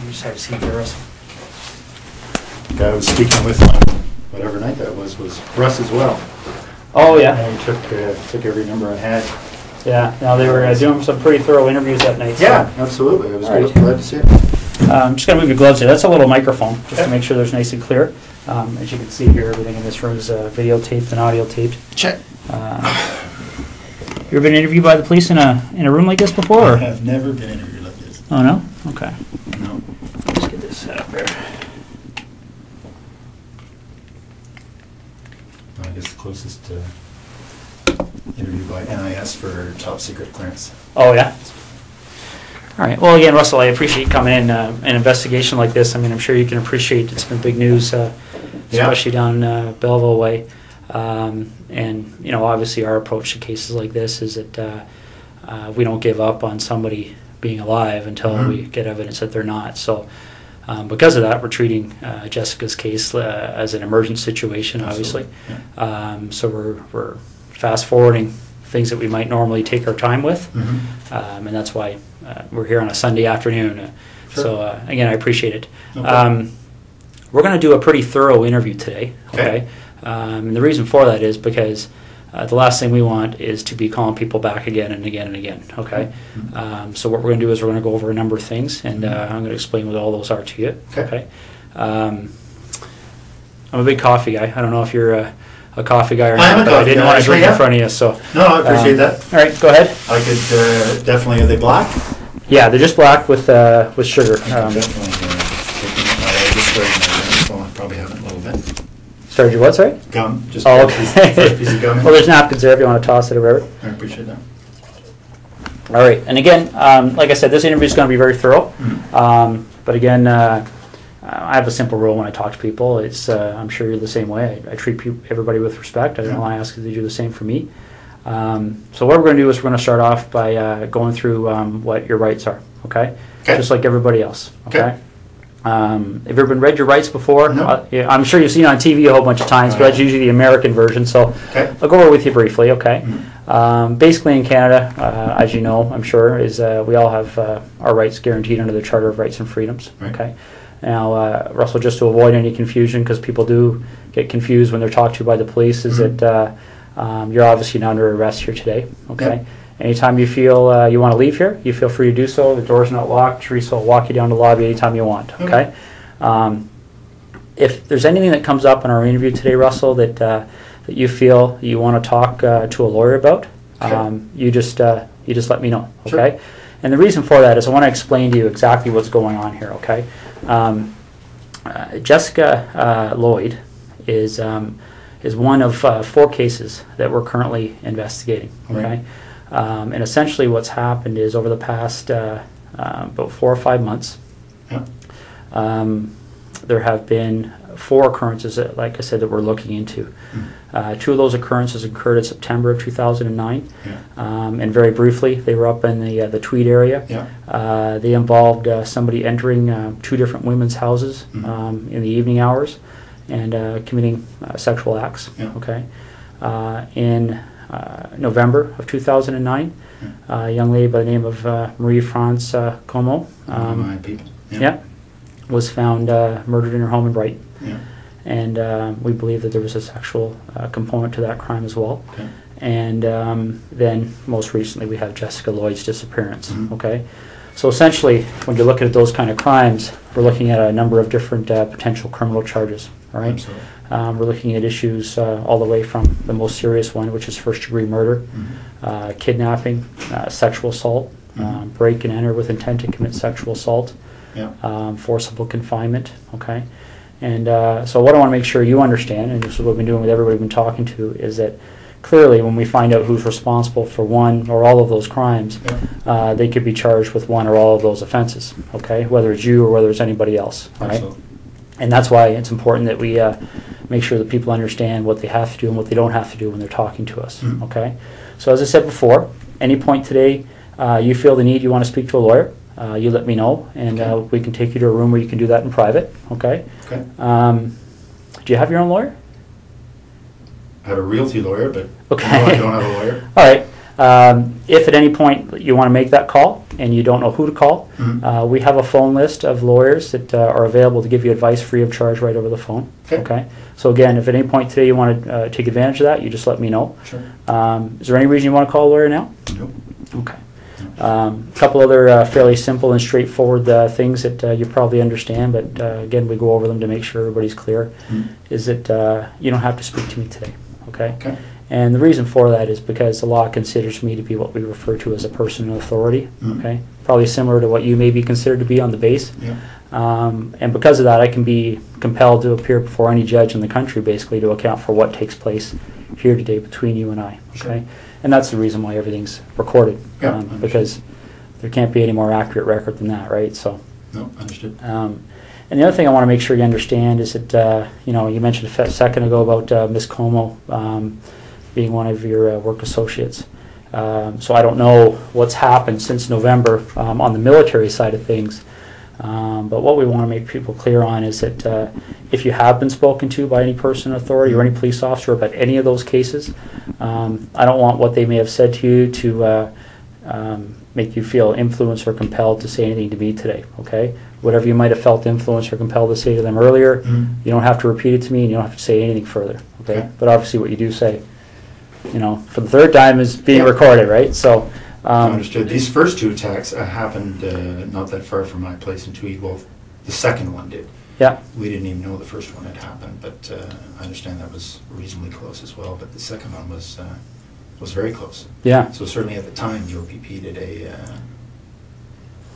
just have a seat there, Russell. Guy I was speaking with on whatever night that was Russ as well. Oh, yeah. And he took every number I had. Yeah, no, they were doing some pretty thorough interviews that night. So. Yeah, absolutely. I was Right. glad to see it. I'm just going to move your gloves here. That's a little microphone, just to make sure there's nice and clear. As you can see here, everything in this room is videotaped and audio taped. Check. You ever been interviewed by the police in a room like this before? I Or? have never been interviewed like this. Oh, no? Okay. No. Let's get this set up here. I guess the closest interview by NIS for top secret clearance. Oh, yeah? All right. Well, again, Russell, I appreciate coming in. An investigation like this, I mean, I'm sure you can appreciate it's been big news, especially down Belleville way. And, you know, obviously our approach to cases like this is that we don't give up on somebody being alive until we get evidence that they're not. So because of that, we're treating Jessica's case as an emergent situation, obviously. Yeah. So we're fast-forwarding things that we might normally take our time with. And that's why we're here on a Sunday afternoon. Sure. So, again, I appreciate it. Okay. We're going to do a pretty thorough interview today, okay? And the reason for that is because the last thing we want is to be calling people back again and again and again, okay? So what we're going to do is we're going to go over a number of things, and I'm going to explain what all those are to you, okay? I'm a big coffee guy. I don't know if you're a coffee guy or not, but I didn't want to drink in front of you, so... No, I appreciate that. All right, go ahead. I could definitely... Are they black? Yeah, they're just black with sugar. Definitely. I just started my probably haven't a little bit. Started your what, sorry? Gum. Just oh, okay. first piece of gum. Well, there's napkins there if you want to toss it or whatever. I appreciate that. All right, and again, like I said, this interview is going to be very thorough. But again, I have a simple rule when I talk to people. It's I'm sure you're the same way. I treat everybody with respect. I don't want to ask you to do the same for me. So what we're going to do is we're going to start off by going through what your rights are, okay? Just like everybody else, okay? Have you ever read your rights before? No. Yeah, I'm sure you've seen it on TV a whole bunch of times, but that's usually the American version, so I'll go over with you briefly, okay? Basically in Canada, as you know, I'm sure, is we all have our rights guaranteed under the Charter of Rights and Freedoms, okay? Now, Russell, just to avoid any confusion, because people do get confused when they're talked to by the police, is that you're obviously not under arrest here today, okay? Anytime you feel you want to leave here, you feel free to do so. The door's not locked. Teresa will walk you down the lobby anytime you want, okay? If there's anything that comes up in our interview today, Russell, that you feel you want to talk to a lawyer about, you just let me know, okay? Sure. And the reason for that is I want to explain to you exactly what's going on here, okay? Jessica Lloyd is one of 4 cases that we're currently investigating, okay? And essentially what's happened is over the past about 4 or 5 months, there have been 4 occurrences that, like I said, that we're looking into. 2 of those occurrences occurred in September of 2009, and very briefly, they were up in the Tweed area. They involved somebody entering 2 different women's houses in the evening hours and committing sexual acts. Okay, in November of 2009, a young lady by the name of Marie-France Como was found murdered in her home in Brighton. And we believe that there was a sexual component to that crime as well. And then most recently we have Jessica Lloyd's disappearance. Okay, so essentially when you're looking at those kind of crimes, we're looking at a number of different potential criminal charges. All right. We're looking at issues all the way from the most serious one, which is first-degree murder, kidnapping, sexual assault, break and enter with intent to commit sexual assault, forcible confinement, okay? And so what I want to make sure you understand, and this is what we've been doing with everybody we've been talking to, is that clearly when we find out who's responsible for one or all of those crimes, they could be charged with one or all of those offenses, okay? Whether it's you or whether it's anybody else, all right? And that's why it's important that we make sure that people understand what they have to do and what they don't have to do when they're talking to us, okay? So as I said before, any point today you feel the need, you want to speak to a lawyer, you let me know, and we can take you to a room where you can do that in private, okay? Do you have your own lawyer? I have a realty lawyer, but no, I don't have a lawyer. All right. If at any point you want to make that call, and you don't know who to call, we have a phone list of lawyers that are available to give you advice free of charge right over the phone. Okay. So again, if at any point today you want to take advantage of that, you just let me know. Sure. Is there any reason you want to call a lawyer now? Nope. Okay. A couple other fairly simple and straightforward things that you probably understand, but again, we go over them to make sure everybody's clear, is that you don't have to speak to me today, okay? Okay. And the reason for that is because the law considers me to be what we refer to as a person of authority, okay? Probably similar to what you may be considered to be on the base. Yeah. And because of that, I can be compelled to appear before any judge in the country, basically, to account for what takes place here today between you and I, okay? Sure. And that's the reason why everything's recorded, because there can't be any more accurate record than that, right? So. No, understood. And the other thing I want to make sure you understand is that, you know, you mentioned a second ago about Ms. Como being one of your work associates. So I don't know what's happened since November on the military side of things. But what we want to make people clear on is that if you have been spoken to by any person in authority or any police officer about any of those cases, I don't want what they may have said to you to make you feel influenced or compelled to say anything to me today, okay? Whatever you might have felt influenced or compelled to say to them earlier, you don't have to repeat it to me and you don't have to say anything further, okay? But obviously what you do say, you know, for the third time is being recorded, right? So. Understood. These first two attacks happened not that far from my place in Tweed. Well, the second one did. Yeah. We didn't even know the first one had happened, but I understand that was reasonably close as well. But the second one was very close. Yeah. So certainly at the time, the OPP did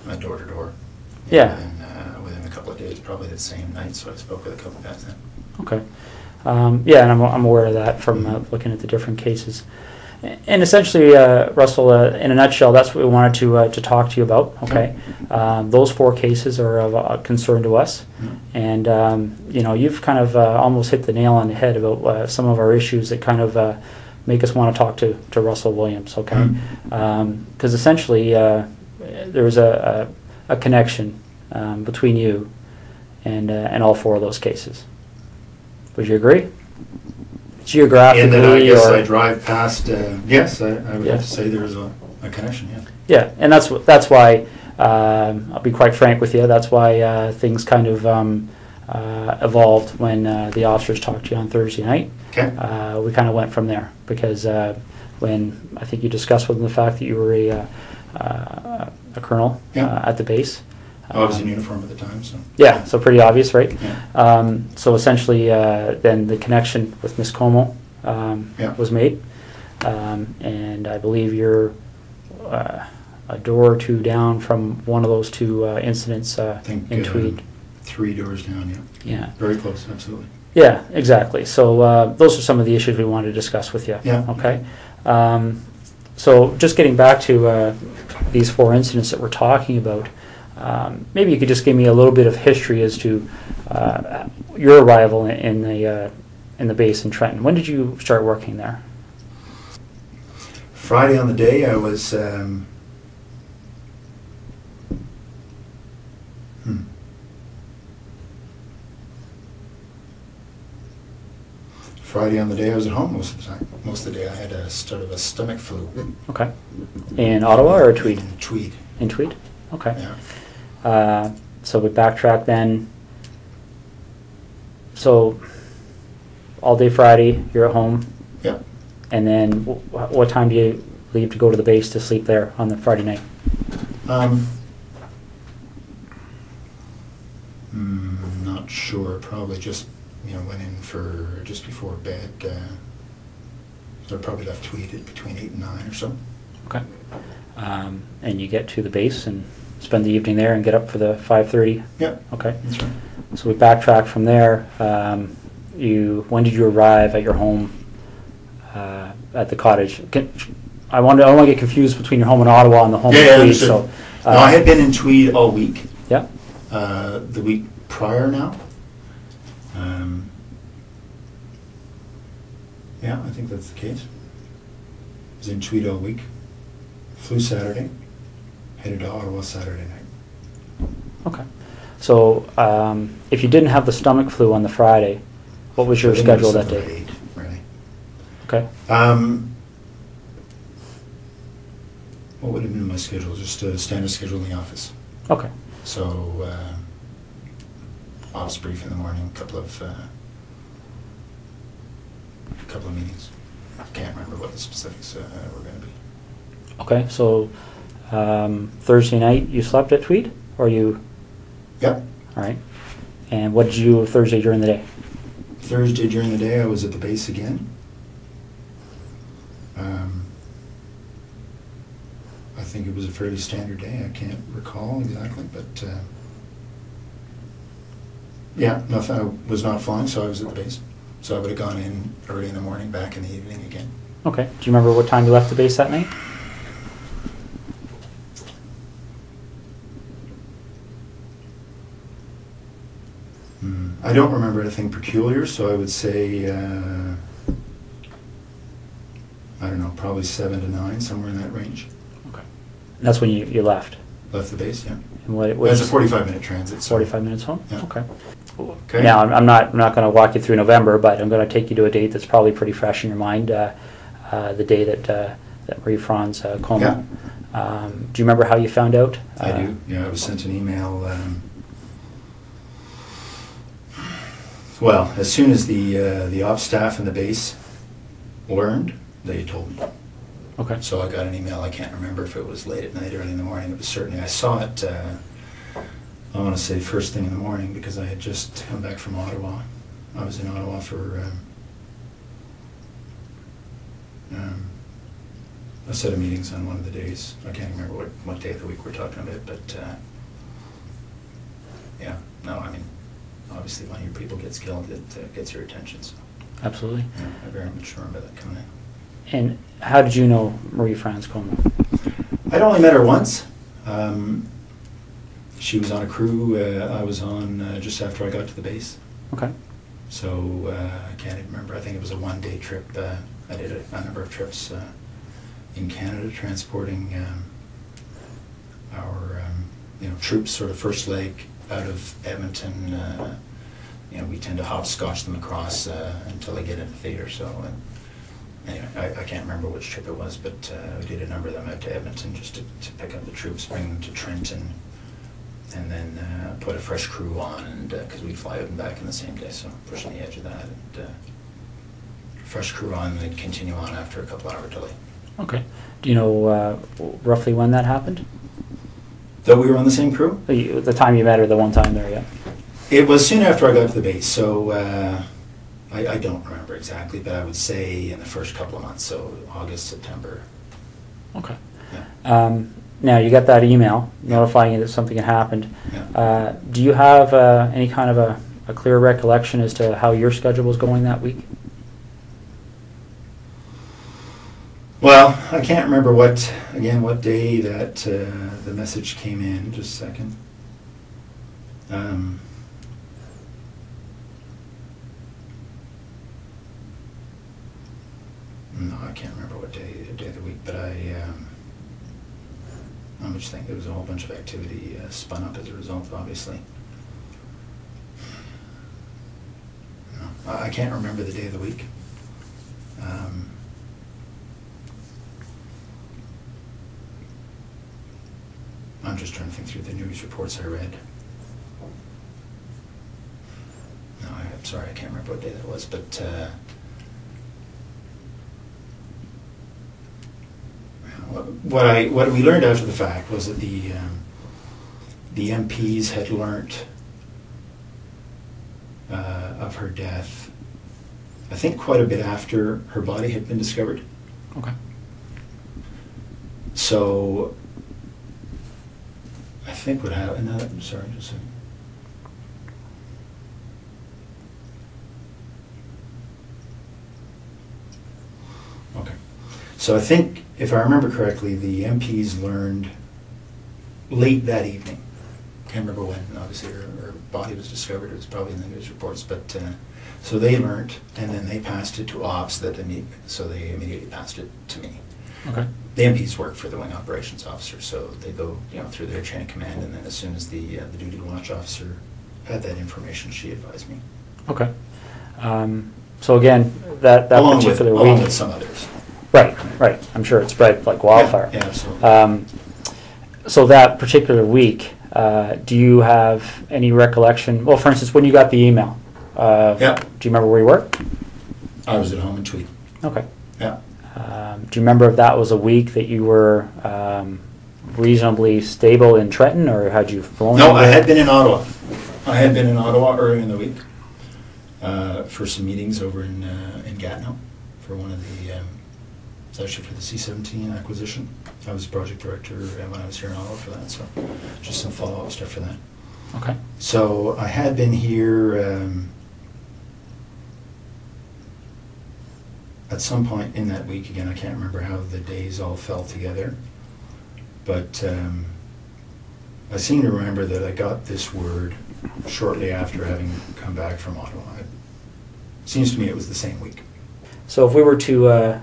a door-to-door. Yeah. Within a couple of days, probably the same night. So I spoke with a couple of guys then. Okay. Yeah, and I'm aware of that from looking at the different cases. And essentially, Russell, in a nutshell, that's what we wanted to talk to you about. Okay, those four cases are of concern to us, and you know, you've kind of almost hit the nail on the head about some of our issues that kind of make us want to talk to Russell Williams. Okay, because essentially there was a connection between you and all four of those cases. Would you agree? Geographically, and then I guess I drive past. Yes, I would have to say there's a connection. Yeah. Yeah, and that's why I'll be quite frank with you. That's why things kind of evolved when the officers talked to you on Thursday night. Okay. We kind of went from there because when I think you discussed with them the fact that you were a colonel at the base. I was in uniform at the time, so. Yeah, so pretty obvious, right? Yeah. So essentially, then the connection with Ms. Como was made, and I believe you're a door or two down from one of those two incidents in Tweed. 3 doors down, yeah. Yeah. Very close, absolutely. Yeah, exactly. So those are some of the issues we wanted to discuss with you. Yeah. Okay. So just getting back to these four incidents that we're talking about. Maybe you could just give me a little bit of history as to your arrival in the base in Trenton. When did you start working there? Friday on the day I was. Friday on the day I was at home most of the time. Most of the day I had a sort of a stomach flu. Okay. In Ottawa or Tweed? In Tweed. In Tweed? Okay. Yeah. So we backtrack then. So all day Friday, you're at home. Yeah. And then what time do you leave to go to the base to sleep there on the Friday night? Not sure. Probably just went in for just before bed. So I probably left Tweed at between 8 and 9 or so. Okay. And you get to the base and spend the evening there and get up for the 5:30? Yeah. Okay. That's right. So we backtrack from there. When did you arrive at your home at the cottage? I don't want to get confused between your home in Ottawa and the home in Tweed. So, no, I had been in Tweed all week. Yeah. The week prior now. Yeah, I think that's the case. I was in Tweed all week. Flew Saturday. Headed to Ottawa Saturday night. Okay. So if you didn't have the stomach flu on the Friday, what was your schedule that day? 8, really. Okay. What would have been my schedule? Just a standard schedule in the office. Okay. So, ops brief in the morning, a couple of meetings. I can't remember what the specifics were going to be. Okay, so Thursday night you slept at Tweed, or you? Yep. All right. And what did you do Thursday during the day? Thursday during the day I was at the base again. I think it was a fairly standard day. I can't recall exactly, but yeah, nothing. I was not flying, so I was at the base. So I would have gone in early in the morning, back in the evening again. Okay. Do you remember what time you left the base that night? I don't remember anything peculiar, so I would say, I don't know, probably 7 to 9, somewhere in that range. Okay. And that's when you left? Left the base, yeah. And what That's a 45-minute transit. So 45 minutes home? Yeah. Okay. Okay. Now, I'm not going to walk you through November, but I'm going to take you to a date that's probably pretty fresh in your mind, the day that Marie Franz coma. Yeah. Do you remember how you found out? I do. Yeah, I was sent an email. Well, as soon as the ops staff and the base learned, they told me. Okay. So I got an email. I can't remember if it was late at night or early in the morning. It was certainly, I saw it, I want to say first thing in the morning, because I had just come back from Ottawa. I was in Ottawa for a set of meetings on one of the days. I can't remember what day of the week we're talking about, but yeah, no, I mean, obviously when your people gets killed, it gets your attention. So Absolutely. yeah, I very much remember that coming in. And how did you know Marie Franz coma? I'd only met her once. She was on a crew I was on just after I got to the base. Okay. So I can't even remember. I think it was a one-day trip. I did a number of trips in Canada, transporting our troops, sort of first leg out of Edmonton. We tend to hopscotch them across until they get into theater. So anyway, I can't remember which trip it was, but we did a number of them out to Edmonton just to pick up the troops, bring them to Trenton, and then put a fresh crew on, and because we'd fly out and back in the same day, so pushing the edge of that, and fresh crew on, and then continue on after a couple hour delay. Okay. Do you know roughly when that happened? That we were on the same crew? The time you met her, the one time there, yeah. It was soon after I got to the base, so I don't remember exactly, but I would say in the first couple of months, so August, September. Okay. Yeah. Now, you got that email notifying you that something had happened. Yeah. Do you have any kind of a clear recollection as to how your schedule was going that week? Well, I can't remember what day that the message came in. Just a second. No, I can't remember what day of the week, but I'm just thinking there was a whole bunch of activity spun up as a result, obviously. No, I can't remember the day of the week. I'm just trying to think through the news reports I read. No, I'm sorry, I can't remember what day that was, but what we learned after the fact was that the MPs had learnt of her death, I think quite a bit after her body had been discovered. Okay. So I think what happened, sorry, just a second. Okay. So I think, if I remember correctly, the MPs learned late that evening. Can't remember when, obviously her body was discovered. It was probably in the news reports. But so they learned, and then they passed it to ops. So they immediately passed it to me. Okay. The MPs work for the wing operations officer, so they go through their chain of command, and then as soon as the duty watch officer had that information, she advised me. Okay. So again, that along particular with, week. along with some others. Right, right. I'm sure it spread like wildfire. Yeah, absolutely. So that particular week, do you have any recollection? Well, for instance, when you got the email, Yeah. do you remember where you were? I was at home in Tweed. Okay. Yeah. Do you remember if that was a week that you were reasonably stable in Trenton, or had you flown? No, I had been in Ottawa. I had been in Ottawa early in the week for some meetings over in Gatineau for one of the, it's actually for the C-17 acquisition. I was project director when I was here in Ottawa for that, so just some follow-up stuff for that. Okay. So I had been here at some point in that week. Again, I can't remember how the days all fell together, but I seem to remember that I got this word shortly after having come back from Ottawa. It seems to me it was the same week. So if we were to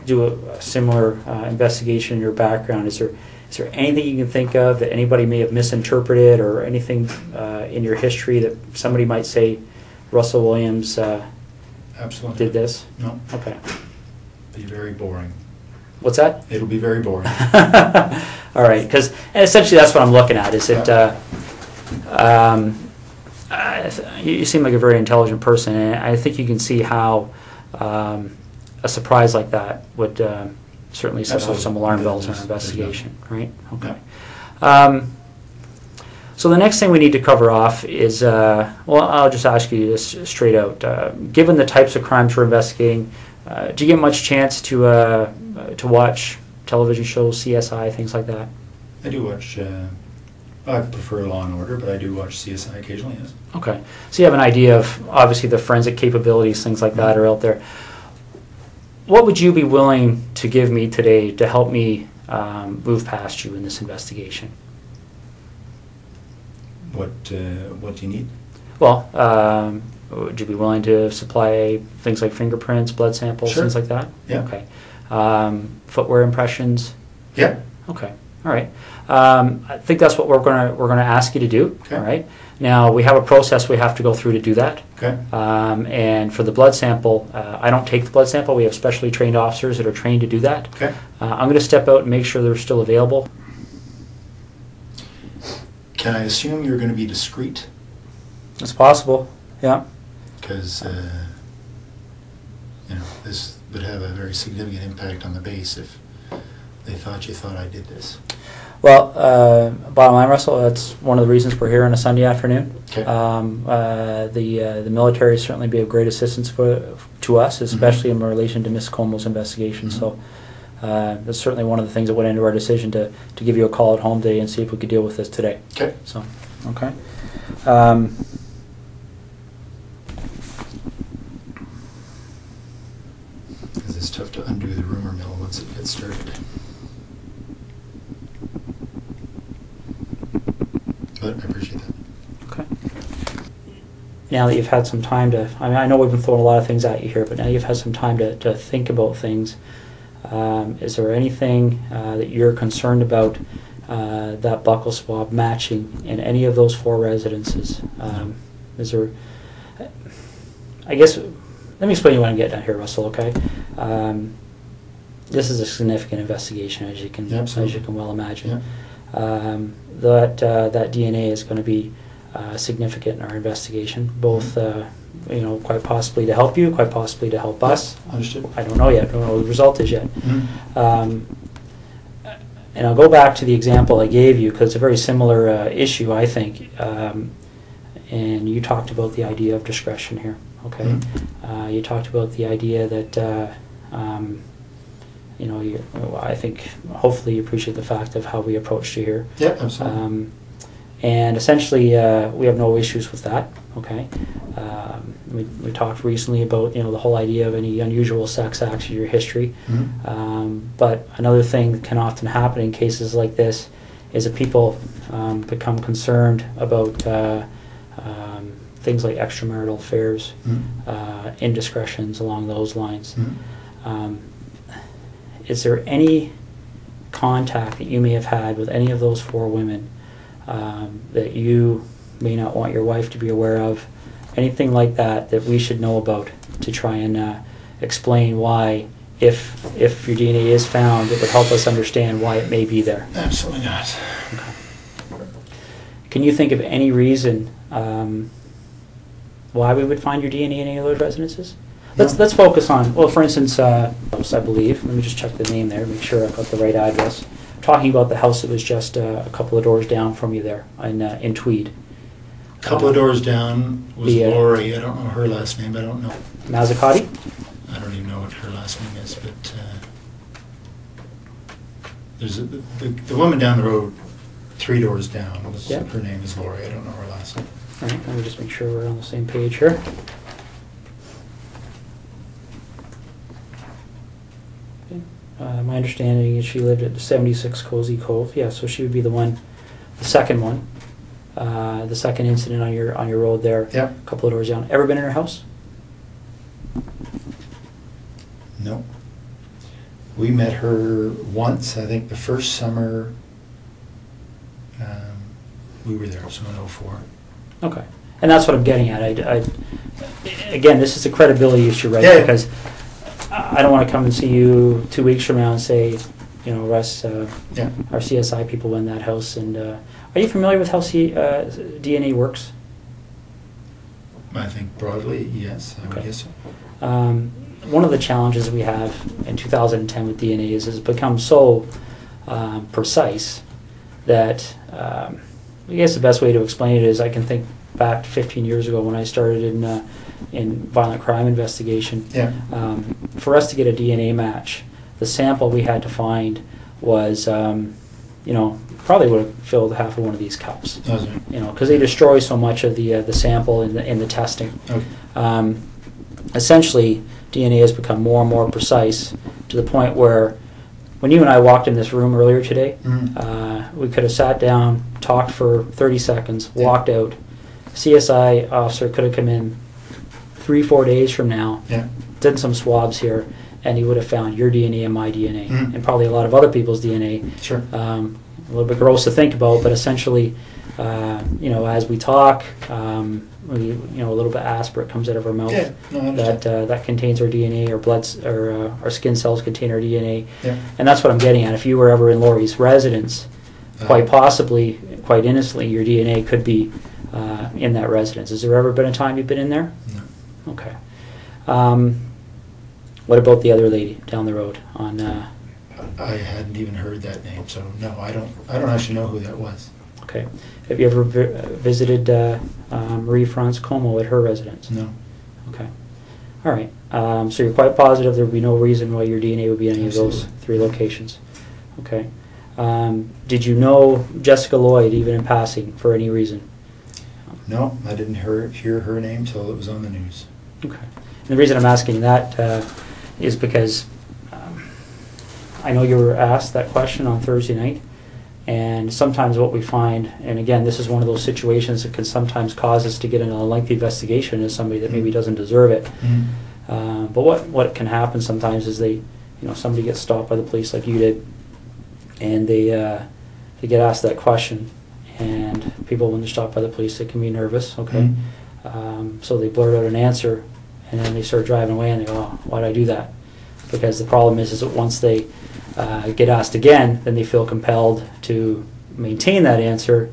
do a similar investigation in your background, is there anything you can think of that anybody may have misinterpreted, or anything in your history that somebody might say Russell Williams Absolutely did this? No. Okay. Be very boring. What's that? It'll be very boring. All right, because essentially that's what I'm looking at. Is it? You seem like a very intelligent person, and I think you can see how a surprise like that would certainly set off some alarm bells in our investigation, right? Okay. So the next thing we need to cover off is, well, I'll just ask you this straight out. Given the types of crimes we're investigating, do you get much chance to watch television shows, CSI, things like that? I do watch. I prefer Law and Order, but I do watch CSI occasionally. Yes. Okay, so you have an idea of obviously the forensic capabilities, things like that are out there. What would you be willing to give me today to help me move past you in this investigation? What do you need? Well, would you be willing to supply things like fingerprints, blood samples, Sure. things like that? Yeah. Okay. Footwear impressions? Yeah. Okay. All right. I think that's what we're gonna ask you to do. Okay. All right. Now we have a process we have to go through to do that. Okay. And for the blood sample, I don't take the blood sample. We have specially trained officers that are trained to do that. Okay. I'm going to step out and make sure they're still available. Can I assume you're going to be discreet? It's possible. Yeah. Because this would have a very significant impact on the base if they thought you thought I did this. Well, bottom line, Russell, that's one of the reasons we're here on a Sunday afternoon. Okay. The military certainly be of great assistance to us, especially in relation to Miss Como's investigation. So that's certainly one of the things that went into our decision to give you a call at home today and see if we could deal with this today. Okay. So, okay. Because it's tough to undo the rumor mill once it gets started. But I appreciate that. Okay. Now that you've had some time to, I know we've been throwing a lot of things at you here, but now you've had some time to think about things. Is there anything that you're concerned about that buccal swab matching in any of those 4 residences? Is there, I guess, let me explain you what I'm getting at here, Russell, okay? This is a significant investigation, as you can well imagine. Yeah. That DNA is going to be significant in our investigation, both quite possibly to help you, quite possibly to help us. Understood. I don't know yet. I don't know what the result is yet. Mm-hmm. And I'll go back to the example I gave you because it's a very similar issue, I think. And you talked about the idea of discretion here. Okay. Mm-hmm. You talked about the idea that I think hopefully you appreciate the fact of how we approached you here. Yeah, absolutely. And essentially, we have no issues with that. Okay. We talked recently about the whole idea of any unusual sex acts in your history. Mm-hmm. But another thing that can often happen in cases like this is that people become concerned about things like extramarital affairs, indiscretions along those lines. Mm-hmm. Is there any contact that you may have had with any of those 4 women that you may not want your wife to be aware of? Anything like that that we should know about to try and explain why if your DNA is found, it would help us understand why it may be there. Absolutely not. Okay. Can you think of any reason why we would find your DNA in any of those residences? Let's focus on, well, for instance, I believe. Let me just check the name there, make sure I've got the right address. I'm talking about the house that was just a couple of doors down from you there in Tweed. A couple of doors down was Lori. I don't know her last name. I don't know. Mazzacati? I don't even know what her last name is, but there's the woman down the road, 3 doors down. Yep. Her name is Lori. I don't know her last name. All right, let me just make sure we're on the same page here. Okay. My understanding is she lived at 76 Cozy Cove. Yeah, so she would be the one, the second one, the second incident on your road there. Yeah. A couple of doors down. Ever been in her house? No. We met her once, I think the first summer we were there, so in '04. Okay. And that's what I'm getting at. Again, this is a credibility issue, right? Yeah. Because I don't want to come and see you 2 weeks from now and say, you know, Russ, Yeah. our CSI people went in that house. And are you familiar with how DNA works? I think broadly, yes, I would guess so. One of the challenges we have in 2010 with DNA is it's become so precise that I guess the best way to explain it is I can think back 15 years ago when I started in violent crime investigation. Yeah. For us to get a DNA match, the sample we had to find was, you know, probably would have filled half of one of these cups. Okay. You know, because they destroy so much of the sample in the testing. Okay. Essentially, DNA has become more and more precise to the point where when you and I walked in this room earlier today, we could have sat down, talked for 30 seconds, walked out. CSI officer could have come in 3-4 days from now, did some swabs here, and he would have found your DNA and my DNA, and probably a lot of other people's DNA. Sure. A little bit gross to think about, but essentially, you know, as we talk, you know, a little bit aspirate comes out of our mouth. Yeah, no, I understand. That contains our DNA, our bloods, or our skin cells contain our DNA, Yeah. and that's what I'm getting at. If you were ever in Lori's residence, quite possibly, quite innocently, your DNA could be in that residence. Has there ever been a time you've been in there? No. Okay. What about the other lady down the road on? I hadn't even heard that name, so no, I don't actually know who that was. Okay. Have you ever visited Marie France Como at her residence? No. Okay. All right. So you're quite positive there would be no reason why your DNA would be in any Absolutely. of those 3 locations. Okay. Did you know Jessica Lloyd even in passing for any reason? No, I didn't hear her name till it was on the news. Okay. And the reason I'm asking that is because I know you were asked that question on Thursday night, and sometimes what we find, and again, this is one of those situations that can sometimes cause us to get in a lengthy investigation as somebody that maybe doesn't deserve it. But what can happen sometimes is somebody gets stopped by the police like you did, and they get asked that question, and people, when they're stopped by the police, they can be nervous, okay? So they blurt out an answer, and then they start driving away, and they go, oh, why did I do that? Because the problem is that once they get asked again, then they feel compelled to maintain that answer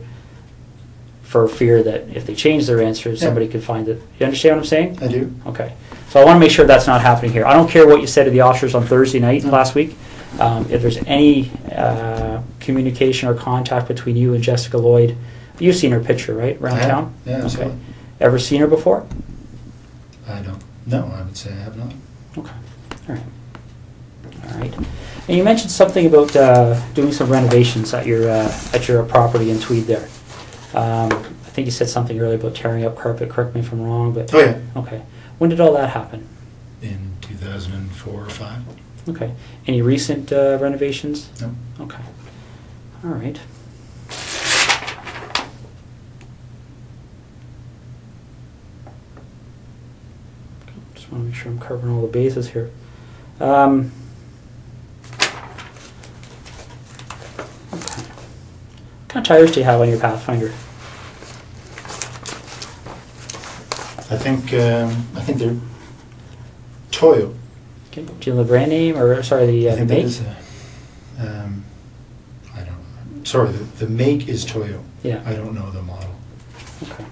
for fear that if they change their answer, somebody could find it. You understand what I'm saying? I do. Okay. So I want to make sure that's not happening here. I don't care what you said to the officers on Thursday night last week. If there's any communication or contact between you and Jessica Lloyd, you've seen her picture, right, around town? Yeah, absolutely. Ever seen her before? I don't. No, I would say I have not. Okay. All right. All right. And you mentioned something about doing some renovations at your property in Tweed there. I think you said something earlier about tearing up carpet. Correct me if I'm wrong, but Oh yeah. okay. When did all that happen? In 2004 or 5. Okay. Any recent renovations? No. Okay. All right. Just want to make sure I'm covering all the bases here. Okay. What kind of tires do you have on your Pathfinder? I think they're Toyo. Okay. Do you know the brand name, or sorry, the I think make? that is I don't. Sorry, the make is Toyo. Yeah. I don't know the model. Okay.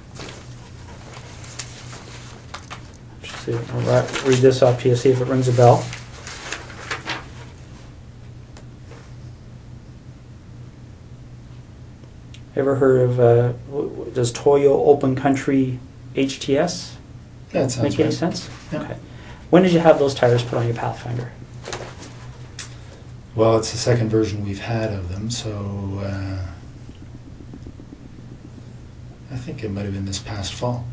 Just see, I'll read this off to you, see if it rings a bell. Ever heard of, does Toyo Open Country HTS That sounds make any right. sense? Yeah. Okay. When did you have those tires put on your Pathfinder? Well, it's the second version we've had of them, so I think it might have been this past fall.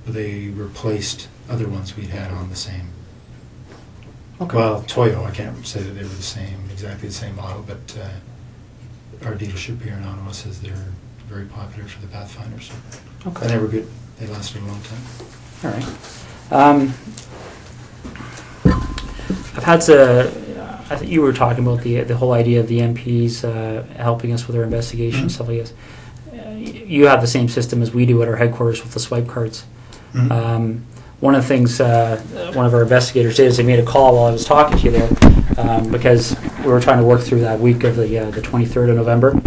They replaced other ones we'd had on the same. Okay. Well, Toyo, I can't say that they were the same, exactly the same model, but our dealership here in Ottawa says they're very popular for the Pathfinder. So. Okay. And they were good. They lasted a long time. All right. I've had to, I think you were talking about the whole idea of the MPs helping us with our investigation, stuff like this. You have the same system as we do at our headquarters with the swipe cards. One of the things one of our investigators did is they made a call while I was talking to you there because we were trying to work through that week of the 23rd of November.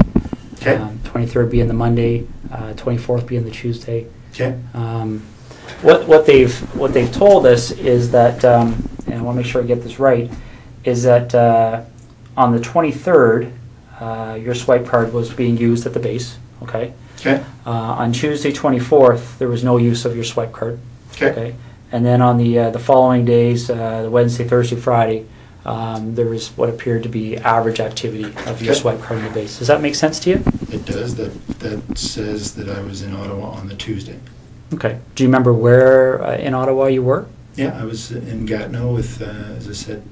Okay. 23rd being the Monday, 24th being the Tuesday. Okay. What they've told us is that, and I want to make sure I get this right, is that on the 23rd, your swipe card was being used at the base. Okay. Okay. On Tuesday 24th, there was no use of your swipe card. Okay. And then on the following days, the Wednesday, Thursday, Friday, there was what appeared to be average activity of your swipe card in the base. Does that make sense to you? It does. That says that I was in Ottawa on the Tuesday. Okay. Do you remember where in Ottawa you were? Yeah, I was in Gatineau with, as I said,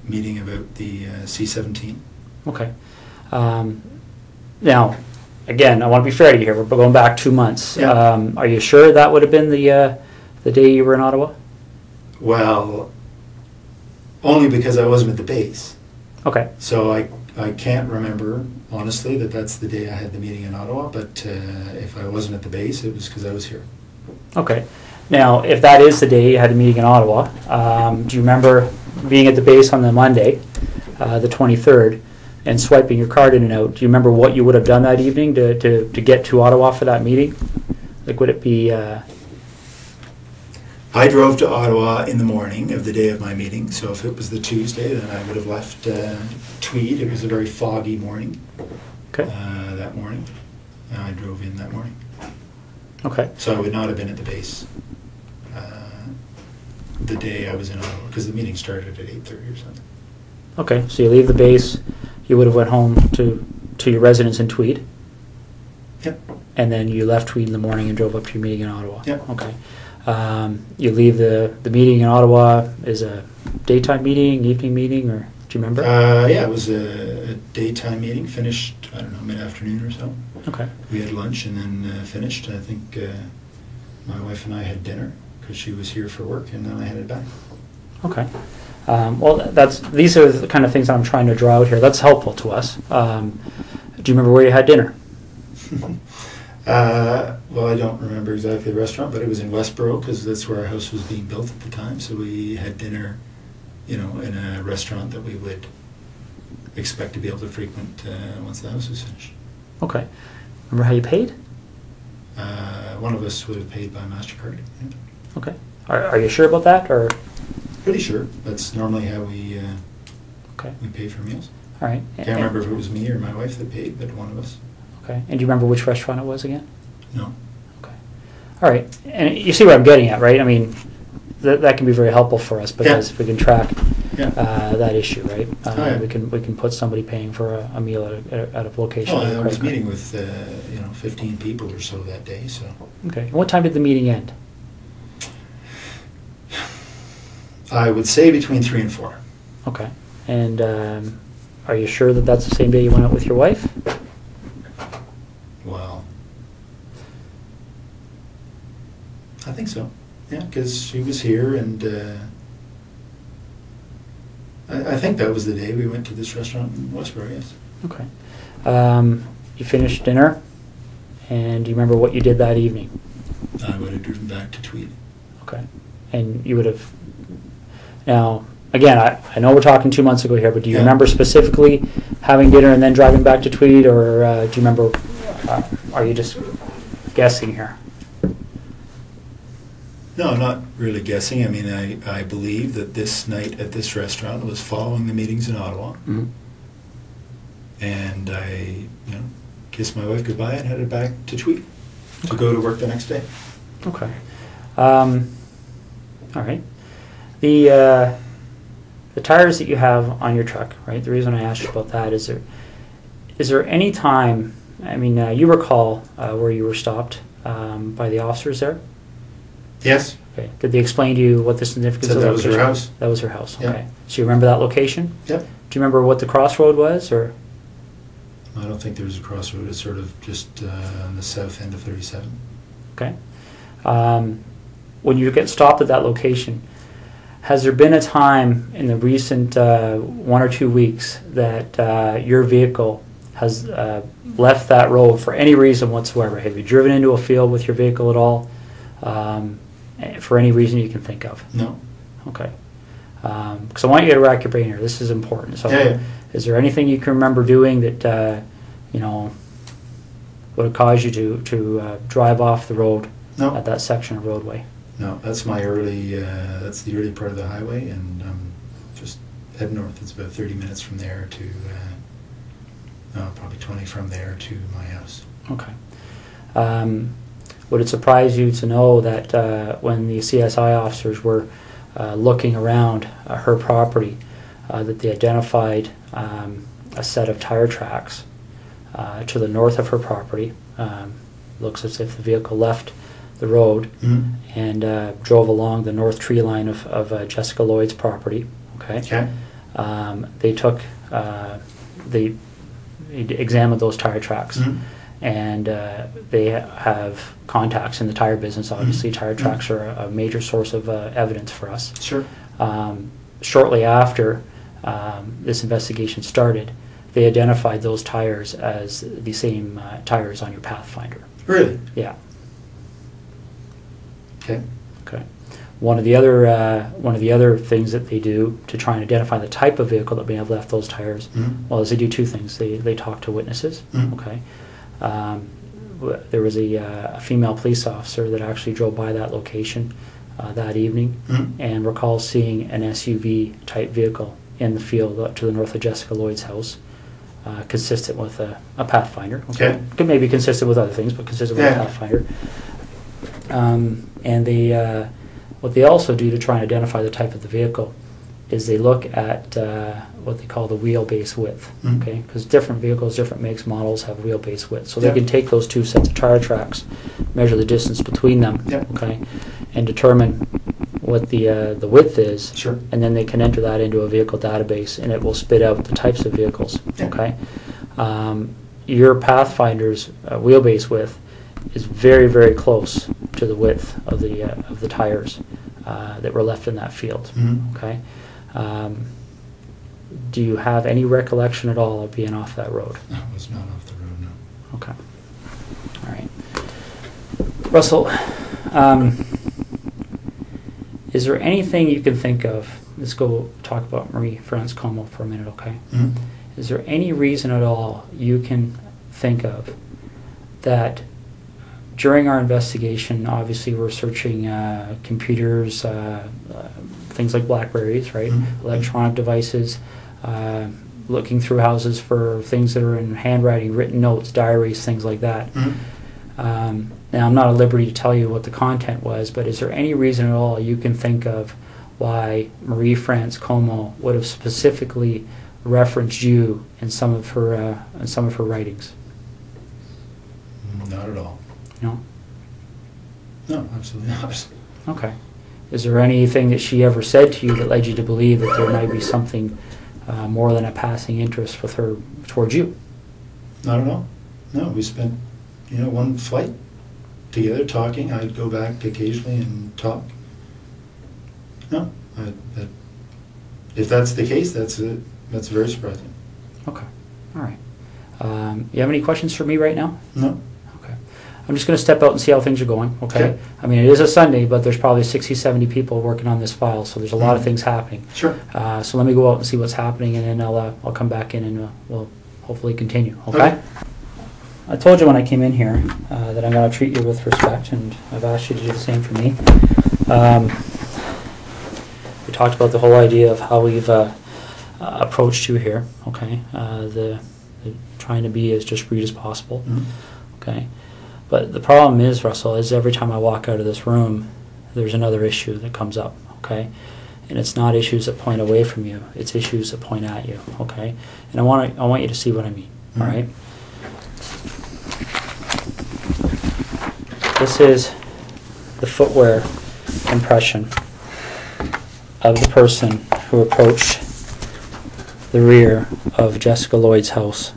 meeting about the C-17. Okay. Now, again, I want to be fair to you here. We're going back 2 months. Yeah. Are you sure that would have been the day you were in Ottawa? Well, only because I wasn't at the base. Okay. So I can't remember, honestly, that's the day I had the meeting in Ottawa, but if I wasn't at the base, it was because I was here. Okay. Now, if that is the day you had a meeting in Ottawa, do you remember being at the base on the Monday, the 23rd, and swiping your card in and out? Do you remember what you would have done that evening to get to Ottawa for that meeting? Like, would it be... I drove to Ottawa in the morning of the day of my meeting, so if it was the Tuesday, then I would have left Tweed. It was a very foggy morning. Okay. That morning. I drove in that morning. Okay. So I would not have been at the base the day I was in Ottawa, because the meeting started at 8:30 or something. Okay, so you leave the base, you would have went home to your residence in Tweed, Yep. and then you left Tweed in the morning and drove up to your meeting in Ottawa. Yep. Okay. You leave the meeting in Ottawa is a daytime meeting, evening meeting, or do you remember? Yeah, it was a daytime meeting, finished, I don't know, mid-afternoon or so. Okay. We had lunch and then finished. I think my wife and I had dinner because she was here for work, and then I headed back. Okay. Well, these are the kind of things I'm trying to draw out here. That's helpful to us. Do you remember where you had dinner? Well, I don't remember exactly the restaurant, but it was in Westboro because that's where our house was being built at the time. So we had dinner, in a restaurant that we would expect to be able to frequent once the house was finished. Okay. Remember how you paid? One of us would have paid by MasterCard. Yeah. Okay. Are you sure about that, or? Pretty sure. That's normally how we Okay. we pay for meals. All right. Can't remember if it was me or my wife that paid, but one of us. Okay. And do you remember which restaurant it was again? No. Okay. All right. And you see what I'm getting at, right? I mean, that can be very helpful for us because if we can track that issue, right? Yeah. We can put somebody paying for a meal at a location. Well, with a I was credit card. meeting with 15 people or so that day. So Okay. And what time did the meeting end? I would say between 3 and 4. Okay. And are you sure that that's the same day you went out with your wife? Well, I think so. Yeah, because she was here, and I think that was the day we went to this restaurant in Westboro. Yes. Okay. You finished dinner, and do you remember what you did that evening? I would have driven back to Tweed. Okay. And you would have... Now, again, I know we're talking 2 months ago here, but do you Yeah. remember specifically having dinner and then driving back to Tweed, or do you remember, are you just guessing here? No, I'm not really guessing. I mean, I believe that this night at this restaurant was following the meetings in Ottawa. Mm-hmm. And I, kissed my wife goodbye and headed back to Tweed to go to work the next day. Okay. All right. The tires that you have on your truck, right? The reason I asked you about that is there any time, I mean, you recall where you were stopped by the officers there? Yes. Okay. Did they explain to you what the significance Said of that the was location? her house. That was her house. Yeah. Okay. So you remember that location? Yep. Do you remember what the crossroad was, or? I don't think there was a crossroad. It's sort of just on the south end of 37. Okay. When you get stopped at that location, has there been a time in the recent 1 or 2 weeks that your vehicle has left that road for any reason whatsoever? Have you driven into a field with your vehicle at all, for any reason you can think of? No. Okay. Because I want you to rack your brain here. This is important. So, Yeah. is there anything you can remember doing that would have caused you to drive off the road No. at that section of roadway? No, that's my that's the early part of the highway, and just head north. It's about 30 minutes from there to, probably 20 from there to my house. Okay. Would it surprise you to know that when the CSI officers were looking around her property, that they identified a set of tire tracks to the north of her property? Looks as if the vehicle left the road and drove along the north tree line of Jessica Lloyd's property. Okay. Okay. They took, they examined those tire tracks, and they have contacts in the tire business. Obviously, tire tracks are a major source of evidence for us. Sure. Shortly after this investigation started, they identified those tires as the same tires on your Pathfinder. Really? Yeah. Okay. Okay. One of the other things that they do to try and identify the type of vehicle that may have left those tires, well, is they do two things. They talk to witnesses. Okay. There was a female police officer that actually drove by that location that evening and recalls seeing an SUV type vehicle in the field to the north of Jessica Lloyd's house, consistent with a Pathfinder. Okay. Could maybe consistent with other things, but consistent with a Pathfinder. And they, what they also do to try and identify the type of the vehicle is they look at what they call the wheelbase width. Okay, because different vehicles, different makes, models have wheelbase width. So they can take those two sets of tire tracks, measure the distance between them. Okay, and determine what the width is. Sure. And then they can enter that into a vehicle database, and it will spit out the types of vehicles. Okay, your Pathfinder's wheelbase width is very, very close to the width of the tires that were left in that field. Okay. Do you have any recollection at all of being off that road? I was not off the road, no. Okay. All right. Russell, is there anything you can think of? Let's go talk about Marie-France Como for a minute, okay? Is there any reason at all you can think of that during our investigation, obviously we're searching computers, things like Blackberries, right? Electronic devices, looking through houses for things that are in handwriting, written notes, diaries, things like that. Now, I'm not at liberty to tell you what the content was, but is there any reason at all you can think of why Marie-France Como would have specifically referenced you in some of her writings? Not at all. No? No, absolutely not. Okay. Is there anything that she ever said to you that led you to believe that there might be something more than a passing interest with her towards you? Not at all. No, we spent, one flight together talking. I'd go back occasionally and talk. No, if that's the case, that's very surprising. Okay. All right. You have any questions for me right now? No. Okay. I'm just going to step out and see how things are going, okay? Okay. I mean, it is a Sunday, but there's probably 60, 70 people working on this file, so there's a lot of things happening. Sure. So let me go out and see what's happening, and then I'll come back in and we'll hopefully continue, okay? I told you when I came in here that I'm going to treat you with respect, and I've asked you to do the same for me. We talked about the whole idea of how we've approached you here, okay? The trying to be as discreet as possible, okay? But the problem is, Russell, is every time I walk out of this room, there's another issue that comes up, okay? And it's not issues that point away from you, it's issues that point at you, okay? And I want you to see what I mean, all right? This is the footwear impression of the person who approached the rear of Jessica Lloyd's house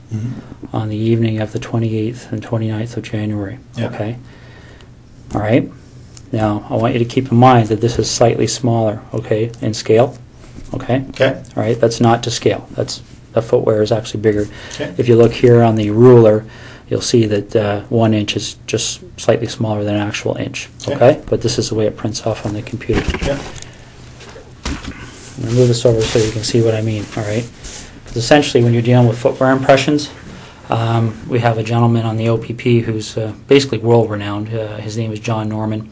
on the evening of the 28th and 29th of January, okay? All right? Now, I want you to keep in mind that this is slightly smaller, okay, in scale, okay? Okay. All right, that's not to scale. That's, the footwear is actually bigger. Okay. If you look here on the ruler, you'll see that 1 inch is just slightly smaller than an actual inch, okay? But this is the way it prints off on the computer. Yeah. I'm going to move this over so you can see what I mean, all right? Because essentially when you're dealing with footwear impressions, we have a gentleman on the OPP who's basically world-renowned. His name is John Norman.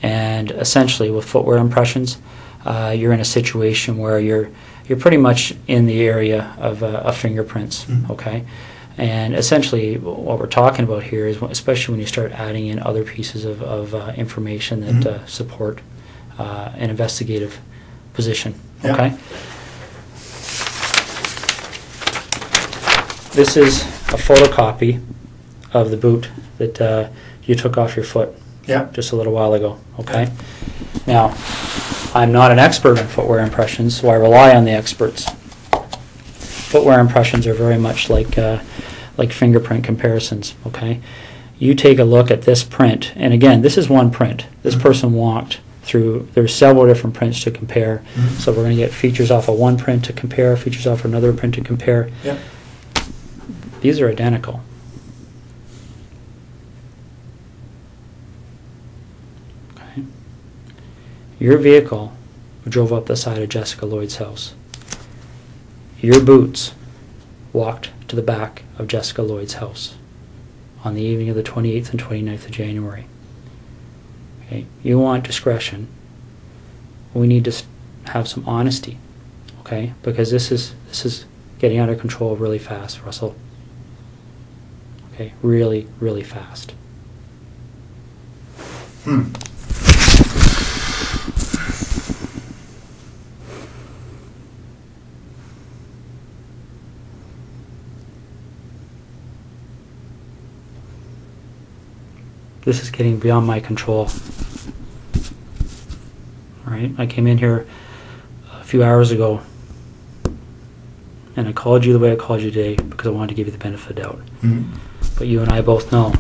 And essentially with footwear impressions, you're in a situation where you're pretty much in the area of fingerprints, okay? And essentially what we're talking about here is, especially when you start adding in other pieces of information that support an investigative position, okay? This is a photocopy of the boot that you took off your foot just a little while ago, okay? Now, I'm not an expert in footwear impressions, so I rely on the experts. Footwear impressions are very much like fingerprint comparisons, okay? You take a look at this print, and again, this is one print. This person walked through, there's several different prints to compare, so we're going to get features off of one print to compare, features off another print to compare. These are identical. Okay. Your vehicle drove up the side of Jessica Lloyd's house. Your boots walked to the back of Jessica Lloyd's house on the evening of the 28th and 29th of January. Okay. You want discretion. We need to have some honesty, okay? Because this is getting out of control really fast, Russell. Okay, really, really fast. This is getting beyond my control. All right, I came in here a few hours ago and I called you the way I called you today because I wanted to give you the benefit of the doubt. But you and I both know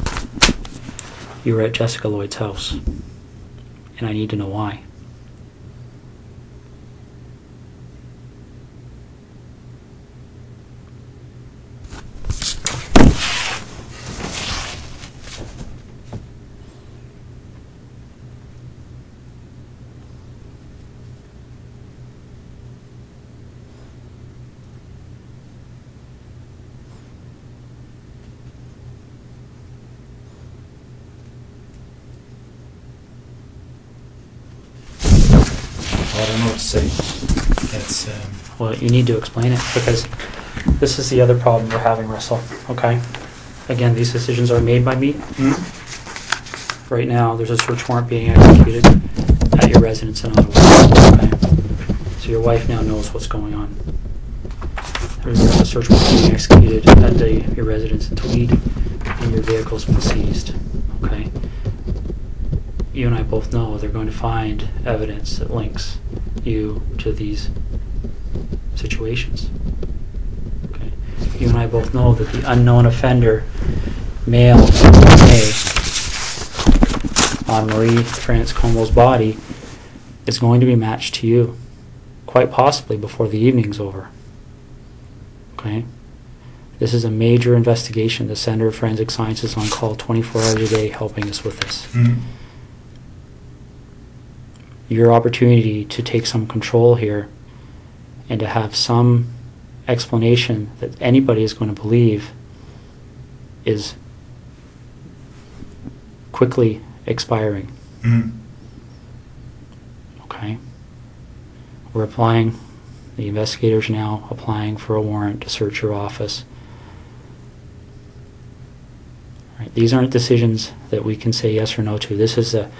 you were at Jessica Lloyd's house, and I need to know why. I don't know what to say. It's Well, you need to explain it, because this is the other problem we're having, Russell, okay? Again, these decisions are made by me. Right now, there's a search warrant being executed at your residence in Ottawa, okay? So your wife now knows what's going on. There's a search warrant being executed at your residence in Tweed, and your vehicle's been seized, okay? You and I both know they're going to find evidence that links you to these situations. Okay. You and I both know that the unknown offender mailed DNA on Marie France Comeau's body is going to be matched to you, quite possibly before the evening's over. Okay? This is a major investigation. The Center of Forensic Science is on call 24 hours a day helping us with this. Your opportunity to take some control here and to have some explanation that anybody is going to believe is quickly expiring. Okay? We're applying, the investigators now applying for a warrant to search your office. Right? These aren't decisions that we can say yes or no to. This is the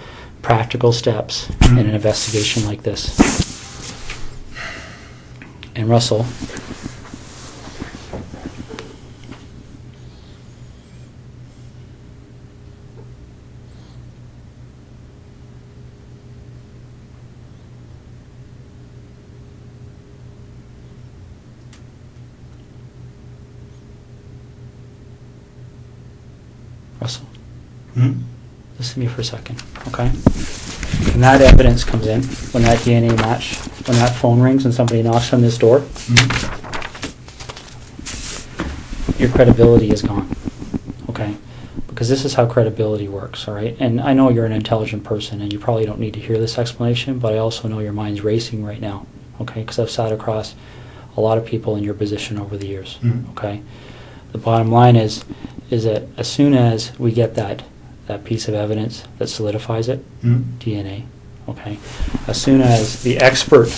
practical steps in an investigation like this. And Russell, listen to me for a second, okay? When that evidence comes in, when that DNA match, when that phone rings and somebody knocks on this door, your credibility is gone, okay? Because this is how credibility works, all right? And I know you're an intelligent person and you probably don't need to hear this explanation, but I also know your mind's racing right now, okay? Because I've sat across a lot of people in your position over the years, okay? The bottom line is that as soon as we get that piece of evidence that solidifies it, DNA, okay? As soon as the expert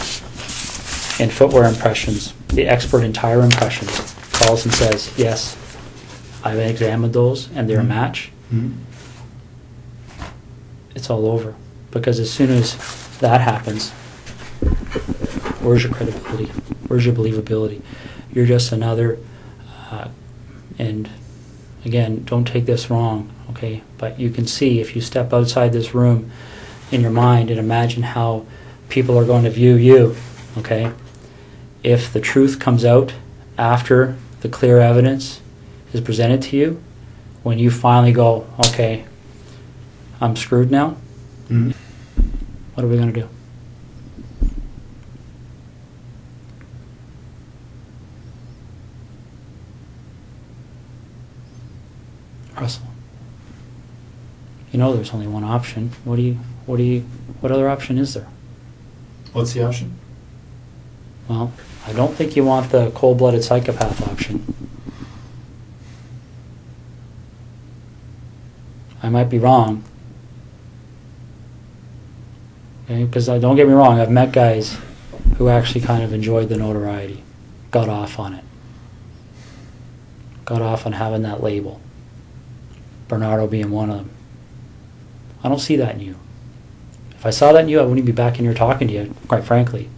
in footwear impressions, the expert in tire impressions calls and says, yes, I've examined those and they're a match, it's all over. Because as soon as that happens, where's your credibility? Where's your believability? You're just another, and again, don't take this wrong, okay? But you can see if you step outside this room in your mind and imagine how people are going to view you, okay? If the truth comes out after the clear evidence is presented to you, when you finally go, okay, I'm screwed now, what are we going to do? Russell, you know there's only one option. What other option is there? What's the option? Well, I don't think you want the cold-blooded psychopath option. I might be wrong. Okay, because don't get me wrong, I've met guys who actually kind of enjoyed the notoriety, got off on it, got off on having that label. Bernardo being one of them. I don't see that in you. If I saw that in you, I wouldn't be back in here talking to you, quite frankly.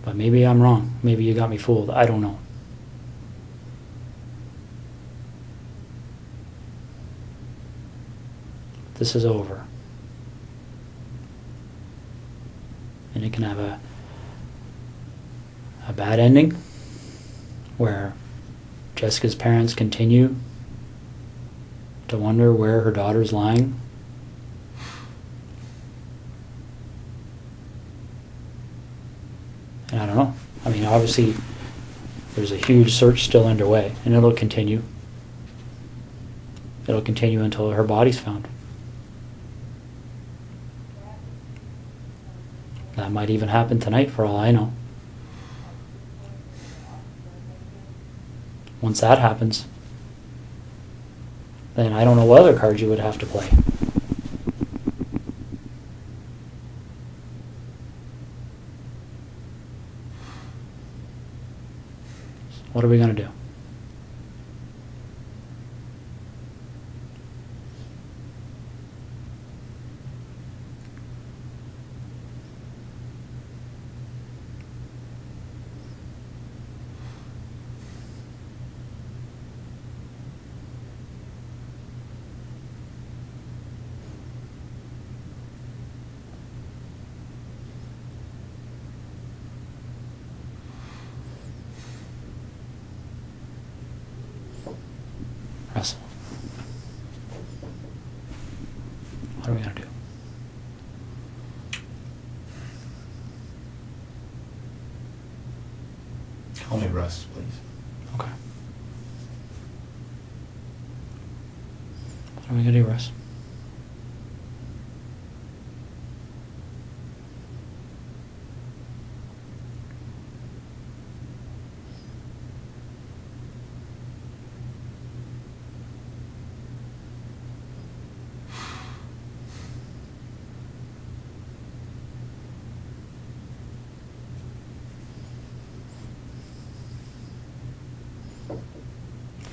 But maybe I'm wrong. Maybe you got me fooled. I don't know. This is over. And it can have a bad ending where Jessica's parents continue to wonder where her daughter's lying. And I don't know. I mean, obviously there's a huge search still underway and it'll continue. It'll continue until her body's found. That might even happen tonight for all I know. Once that happens, then I don't know what other cards you would have to play. What are we going to do? Only Russ, please. Okay. What are we gonna do, Russ?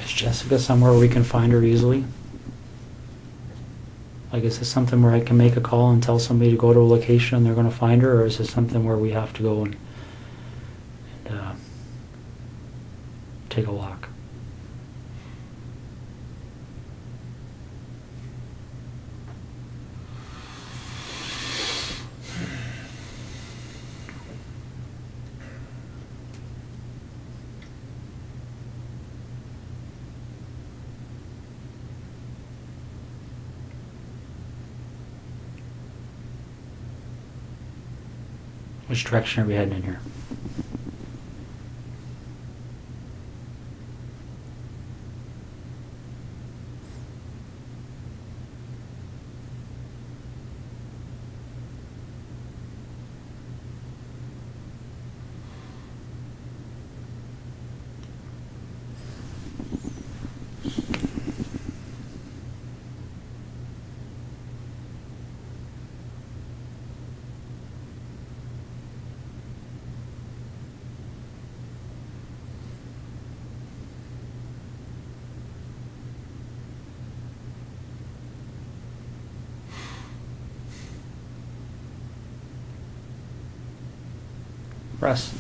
Is Jessica somewhere we can find her easily? Like, is this something where I can make a call and tell somebody to go to a location and they're going to find her, or is this something where we have to go and take a walk? Which direction are we heading in here? Russ,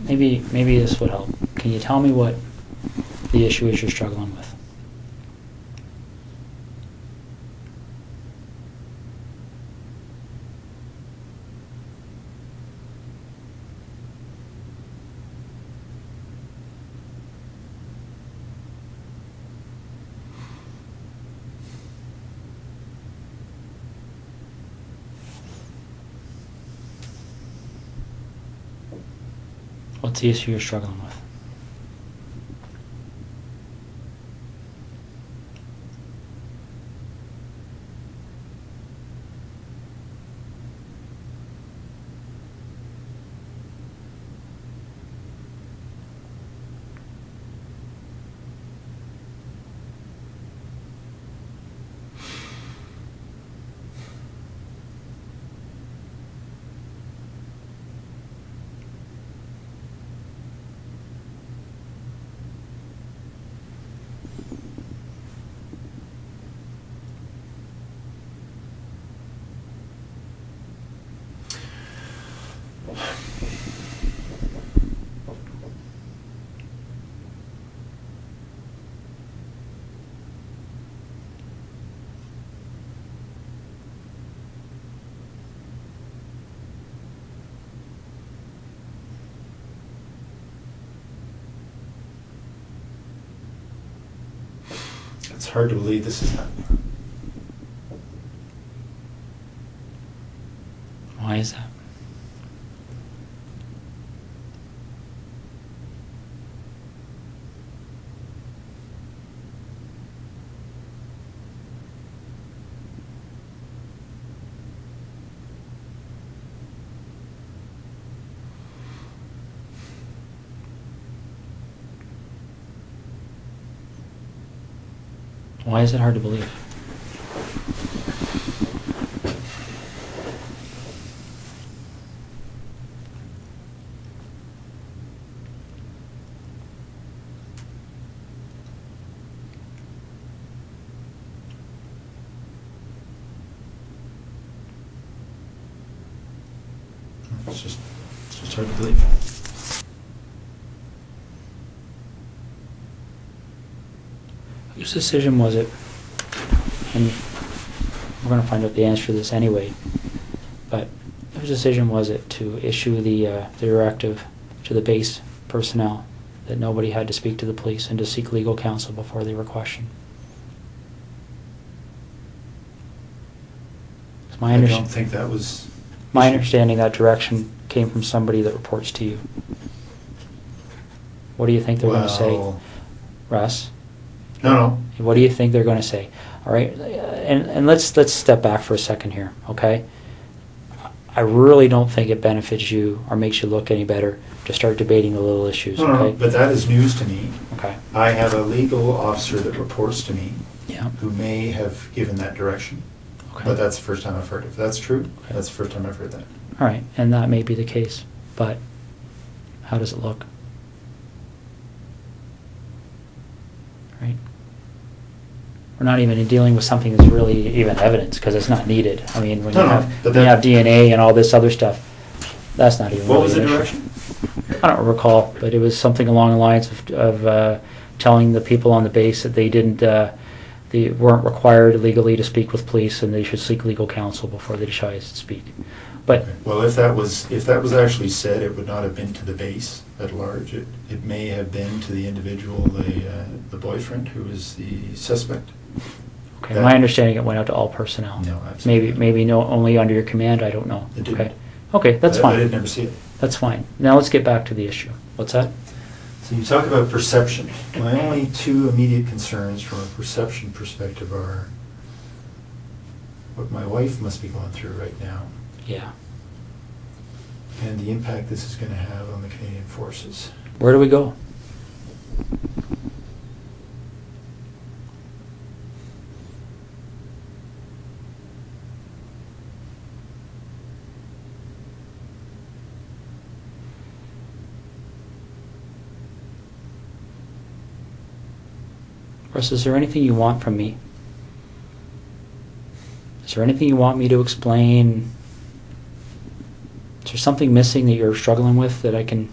maybe this would help. Can you tell me what the issue is you're struggling with? What's the issue you're struggling with? It's hard to believe this is happening. Why is that? Why is it hard to believe? It's just hard to believe. Whose decision was it? And we're going to find out the answer to this anyway. But whose decision was it to issue the directive to the base personnel that nobody had to speak to the police and to seek legal counsel before they were questioned? I don't think that was... My understanding, that direction came from somebody that reports to you. What do you think they're going to say, Well, Russ? no. What do you think they're going to say? All right, and let's step back for a second here, okay? I really don't think it benefits you or makes you look any better to start debating the little issues, No, okay? but that is news to me. Okay. I have a legal officer that reports to me Yeah. who may have given that direction. Okay. But that's the first time I've heard it. If that's true, Okay. that's the first time I've heard that. All right, and that may be the case, but how does it look? Right? We're not even dealing with something that's really even evidence because it's not needed. I mean, when No, you no, have but when you that- have DNA and all this other stuff, that's not even What really was the an issue. direction? I don't recall, but it was something along the lines of telling the people on the base that they weren't required legally to speak with police and they should seek legal counsel before they decided to speak. But Okay. Well, if that was actually said, it would not have been to the base at large. It may have been to the individual, the boyfriend who is the suspect. okay, that- my understanding it went out to all personnel. No, absolutely. Maybe no, only under your command. I don't know. It didn't. Okay, okay, that's I fine. did never see it. That's fine. Now let's get back to the issue. What's that? So you talk about perception. My only two immediate concerns from a perception perspective are what my wife must be going through right now Yeah. and the impact this is going to have on the Canadian Forces. Where do we go? Russ, is there anything you want from me? Is there anything you want me to explain? Is there something missing that you're struggling with that I can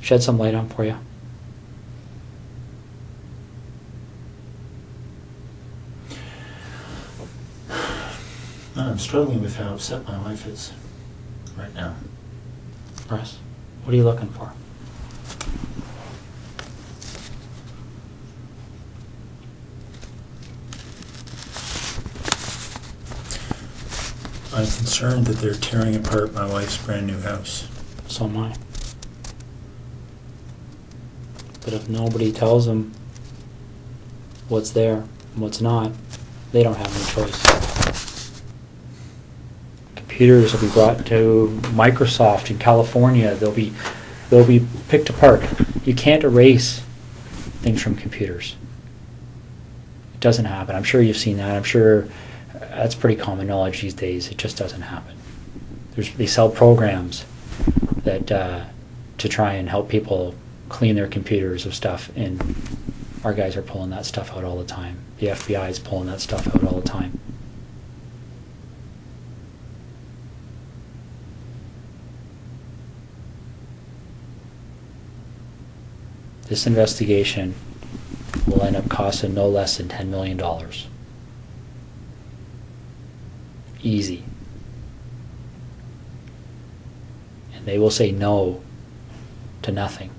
shed some light on for you? I'm struggling with how upset my wife is right now. Russ, what are you looking for? I'm concerned that they're tearing apart my wife's brand new house. So am I. But if nobody tells them what's there and what's not, they don't have any choice. Computers will be brought to Microsoft in California. They'll be picked apart. You can't erase things from computers. It doesn't happen. I'm sure you've seen that. I'm sure that's pretty common knowledge these days. It just doesn't happen. They sell programs that to try and help people clean their computers of stuff, and our guys are pulling that stuff out all the time. The FBI is pulling that stuff out all the time. This investigation will end up costing no less than $10 million. Easy. And they will say no to nothing.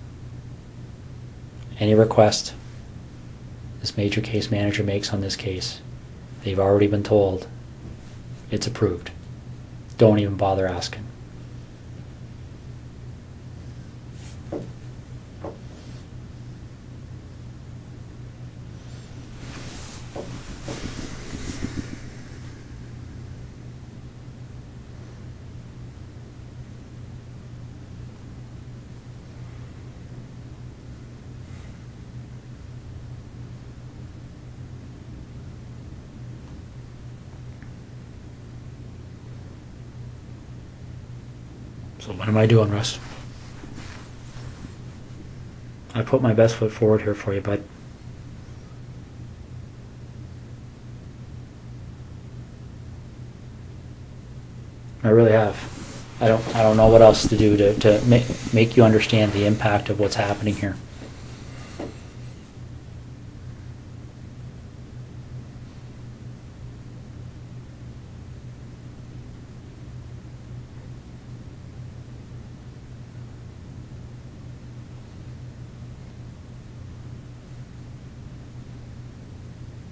Any request this major case manager makes on this case, they've already been told it's approved. Don't even bother asking. So what am I doing, Russ? I put my best foot forward here for you, bud. I really have. I don't know what else to do to make you understand the impact of what's happening here.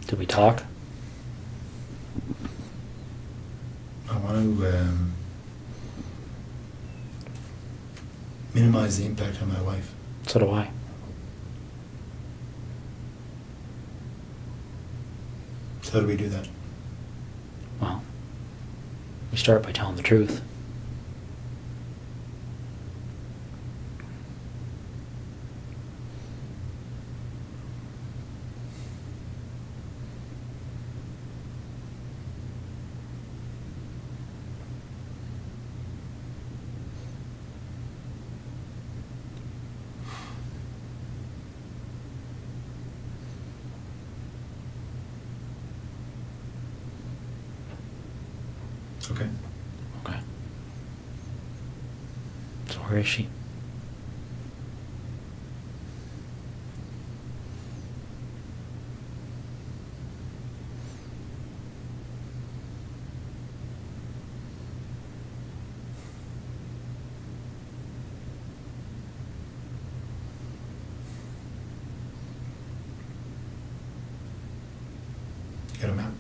Did we talk? I want to minimize the impact on my wife. So do I. So how do we do that? Well, we start by telling the truth. Okay. Okay. So where is she? Get a map.